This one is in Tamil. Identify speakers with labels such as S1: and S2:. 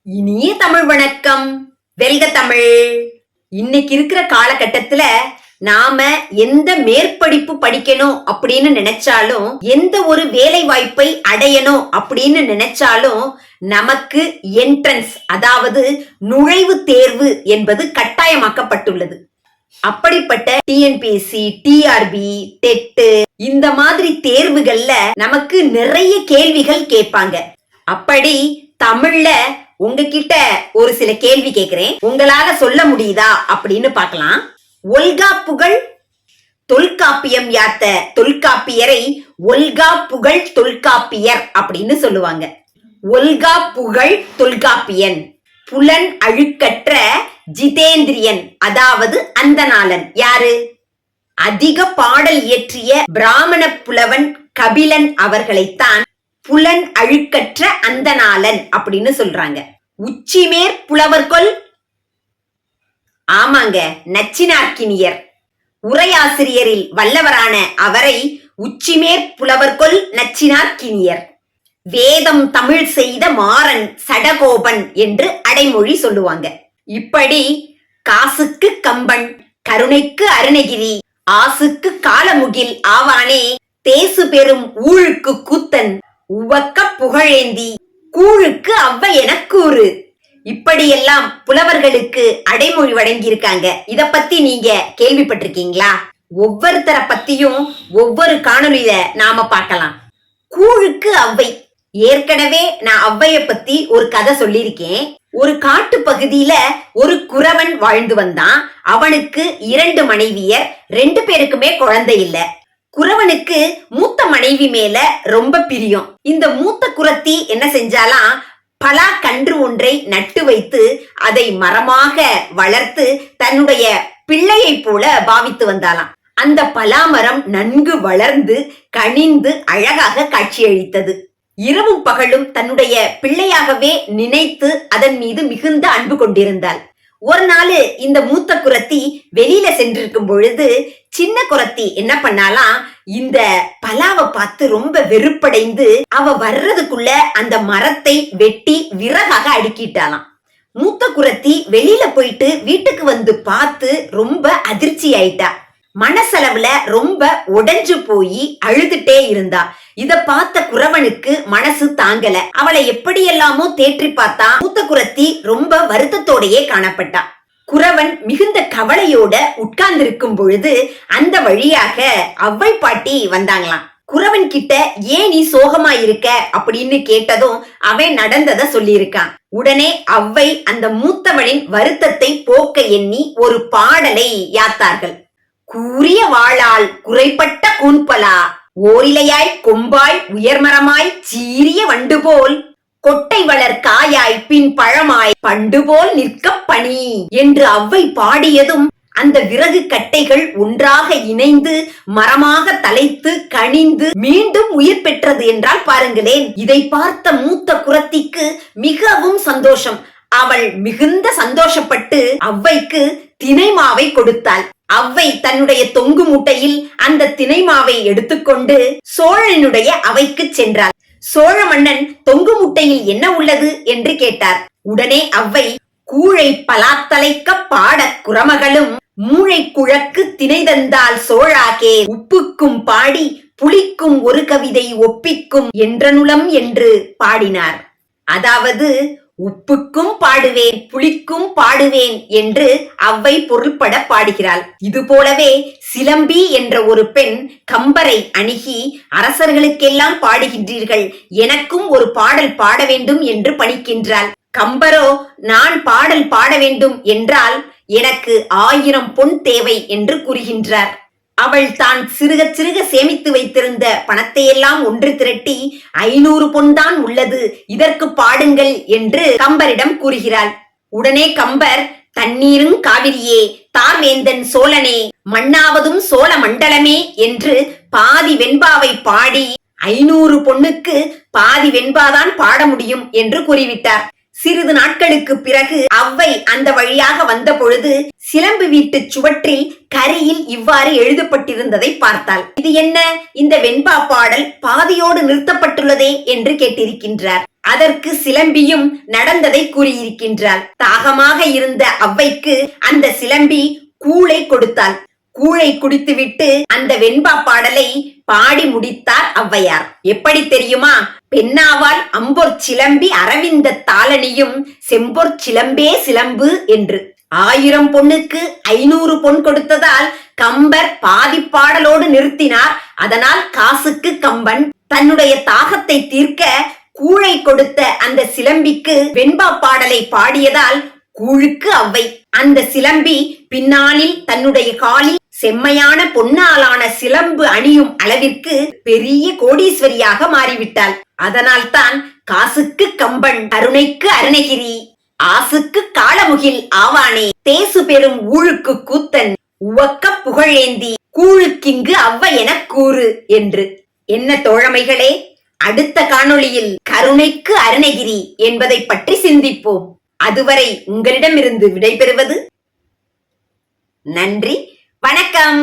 S1: இனிய தமிழ் வணக்கம். வெல்க தமிழ். இன்னைக்கு இருக்கிற காலகட்டத்துல நாம எந்த மேற்படிப்பு படிக்கணும் அப்படின்னு நினைச்சாலும், எந்த ஒரு வேலை வாய்ப்பை அடையணும் அப்படின்னு நினைச்சாலும் நமக்கு என்ட்ரன்ஸ், அதாவது நுழைவு தேர்வு என்பது கட்டாயமாக்கப்பட்டுள்ளது. அப்படிப்பட்ட டிஎன்பிஎஸ்சி, டிஆர்பி, டெட்டு இந்த மாதிரி தேர்வுகள்ல நமக்கு நிறைய கேள்விகள் கேட்பாங்க. அப்படி தமிழ்ல உங்ககிட்ட ஒரு சில கேள்வி கேட்கிறேன், உங்களால சொல்ல முடியுதா அப்படின்னு பார்க்கலாம். ஒல்கா புகழ் தொல்காப்பியம் யாத்த தொல்காப்பியரை ஒல்கா புகழ் தொல்காப்பியர் அப்படின்னு சொல்லுவாங்க. ஒல்கா புகழ் தொல்காப்பியன் புலன் அழுக்கற்ற ஜிதேந்திரியன், அதாவது அந்தணாளன். யாரு? அதிக பாடல் இயற்றிய பிராமண புலவன் கபிலன் அவர்களைத்தான் புலன் அழுக்கற்ற அந்தணாளன் அப்படின்னு சொல்றாங்க. உச்சிமேற் புலவர்கொல், ஆமாங்க, நச்சினார்க்கினியர். உரையாசிரியரில் வல்லவரான அவரை உச்சிமேற் புலவர்கொல் நச்சினார்க்கினியர். வேதம் தமிழ் செய்த மாறன் சடகோபன் என்று அடைமொழி சொல்லுவாங்க. இப்படி காசுக்கு கம்பன், கருணைக்கு அருணகிரி, ஆசுக்கு காலமுகில் ஆவானே, தேசு பெரும் ஊழுக்கு கூத்தன், உவக்க புகழேந்தி கூழுக்கு அவ்வை என கூறு. இப்படியெல்லாம் புலவர்களுக்கு அடைமொழி வழங்கியிருக்காங்க. இத பத்தி நீங்க கேள்விப்பட்டிருக்கீங்களா? ஒவ்வொருத்தரை பத்தியும் ஒவ்வொரு காணொலியில நாம பார்க்கலாம். கூழுக்கு அவ்வை, ஏற்கனவே நான் அவ்வைய பத்தி ஒரு கதை சொல்லியிருக்கேன். ஒரு காட்டு பகுதியில ஒரு குறவன் வாழ்ந்து வந்தான். அவனுக்கு 2 மனைவியர், 2 பேருக்குமே குழந்தை இல்ல. குறவனுக்கு மூத்த மனைவி மேல ரொம்ப பிரியம். இந்த மூத்த குறத்தி என்ன செஞ்சாலாம், பலா கன்று ஒன்றை நட்டு வைத்து அதை மரமாக வளர்த்து தன்னுடைய பிள்ளையை போல பாவித்து வந்தாலாம். அந்த பலாமரம் நன்கு வளர்ந்து கனிந்து அழகாக காட்சியளித்தது. இரவும் பகலும் தன்னுடைய பிள்ளையாகவே நினைத்து அதன் மீது மிகுந்த அன்பு கொண்டிருந்தாள். ஒரு நாள் இந்த மூத்த குறத்தி வெளியில சென்றிருக்கும் பொழுது சின்ன குறத்தி என்ன பண்ணாலாம், இந்த பலாவை பார்த்து ரொம்ப வெறுப்படைந்து அவ வர்றதுக்குள்ள அந்த மரத்தை வெட்டி விறகாக அடுக்கிட்டாலாம். மூத்த குறத்தி வெளியில போயிட்டு வீட்டுக்கு வந்து பார்த்து ரொம்ப அதிர்ச்சி ஆயிட்டா. மனசளவுல ரொம்ப உடைஞ்சு போய் அழுதுட்டே இருந்தா. இத பார்த்த குறவனுக்கு மனசு தாங்கல. அவளை எப்படியெல்லாமோ தேற்றி பார்த்தா. மூத்த குறத்தி ரொம்ப வருத்தத்தோடையே காணப்பட்டா. குறவன் மிகுந்த கவலையோட உட்கார்ந்திருக்கும் பொழுது அந்த வழியாக அவ்வை பாட்டி வந்தாங்களாம். குறவன் கிட்ட ஏன் நீ சோகமா இருக்க அப்படின்னு கேட்டதும் அவன் நடந்தத சொல்லியிருக்கான். உடனே அவ்வை அந்த மூத்தவனின் வருத்தத்தை போக்க எண்ணி ஒரு பாடலை யாத்தார்கள். கூறிய வாளால் குறைப்பட்ட கூன்பலா, ஓரிலையாய் கொம்பாய் உயர்மரமாய் சீரிய வண்டு போல், கொட்டை வளர் காயாய் பின் பழமாய் பண்டு போல் நிற்க பணி என்று அவ்வை பாடியதும் அந்த விறகு கட்டைகள் ஒன்றாக இணைந்து மரமாக தலைத்து கனிந்து மீண்டும் உயிர் பெற்றது என்றால் பாருங்களேன். இதை பார்த்த மூத்த குறத்திக்கு மிகவும் சந்தோஷம். அவள் மிகுந்த சந்தோஷப்பட்டு அவ்வைக்கு தினைமாவை கொடுத்தாள். அவ்வை தன்னுடைய தொங்கு மூட்டையில் அந்த தினைமாவை எடுத்துக்கொண்டு சோழனுடைய அவைக்கு சென்றாள். சோழ மன்னன் தொங்கு மூட்டையில் என்ன உள்ளது என்று கேட்டார். உடனே அவ்வை, கூழை பலாத்தலைக்க பாட குறமகளும் மூளை குழக்கு திணை தந்தால் சோழாகே, உப்புக்கும் பாடி புளிக்கும் ஒரு கவிதை ஒப்பிக்கும் என்றனுளம் என்று பாடினார். அதாவது உப்புக்கும் பாடுவேன் புளிக்கும் பாடுவேன் என்று அவ்வை பொருள்பட பாடுகிறாள். இது போலவே சிலம்பி என்ற ஒரு பெண் கம்பரை அணுகி, அரசர்களுக்கெல்லாம் பாடுகின்றீர்கள், எனக்கும் ஒரு பாடல் பாட வேண்டும் என்று பணிக்கின்றாள். கம்பரோ, நான் பாடல் பாட வேண்டும் என்றால் எனக்கு 1000 பொன் தேவை என்று கூறுகின்றார். அவள் தான் சிறுக சிறுக சேமித்து வைத்திருந்த பணத்தையெல்லாம் ஒன்று திரட்டி 500 பொன் தான் உள்ளது, இதற்கு பாடுங்கள் என்று கம்பரிடம் கூறுகிறாள். உடனே கம்பர், தண்ணீரும் காவிரியே, தார்வேந்தன் சோழனே, மண்ணாவதும் சோழ மண்டலமே என்று பாதி வெண்பாவை பாடி 500 பொண்ணுக்கு பாதி வெண்பாதான் பாட முடியும் என்று கூறிவிட்டார். சிறிது நாட்களுக்கு பிறகு அவ்வை அந்த வழியாக வந்த பொழுது சிலம்பு வீட்டு சுவற்றில் கரையில் இவ்வாறு எழுதப்பட்டிருந்ததை பார்த்தாள். இது என்ன, இந்த வெண்பா பாடல் பாதியோடு நிறுத்தப்பட்டுள்ளதே என்று கேட்டிருக்கின்றார். அதற்கு சிலம்பியும் நடந்ததை கூறியிருக்கின்றாள். தாகமாக இருந்த ஔவைக்கு அந்த சிலம்பி கூழை கொடுத்தாள். கூழை குடித்துவிட்டு அந்த வெண்பா பாடலை பாடி முடித்தார் ஔவையார். எப்படி தெரியுமா? பெண்ணாவால் அம்பொற் சிலம்பி அரவிந்த தாளணியும் செம்பொற் சிலம்பே சிலம்பு என்று. 1000 பொண்ணுக்கு 500 பொன் கொடுத்ததால் கம்பர் பாதி பாடலோடு நிறுத்தினார். அதனால் காசுக்கு கம்பன். தன்னுடைய தாகத்தை தீர்க்க கூழை கொடுத்த அந்த சிலம்பிக்கு வெண்பா பாடலை பாடியதால் கூழுக்கு ஔவை. அந்த சிலம்பி பின்னாளில் தன்னுடைய காலில் செம்மையான பொன்னாலான சிலம்பு அணியும் அளவிற்கு பெரிய கோடீஸ்வரியாக மாறிவிட்டாள். அதனால்தான் காசுக்கு கம்பன், கருணைக்கு அருணகிரி, ஆசுக்கு காளமுகில் ஆவானே, தேசு பெரும் ஊழுக்கு கூத்தன், உவக்க புகழேந்தி கூழுக்கிங்கு ஔவை எனக் கூறு என்று. என்ன தோழமைகளே, அடுத்த காணொளியில் கருணைக்கு அருணகிரி என்பதை பற்றி சிந்திப்போம். அதுவரை உங்களிடமிருந்து விடைபெறுவது நன்றி, வணக்கம்.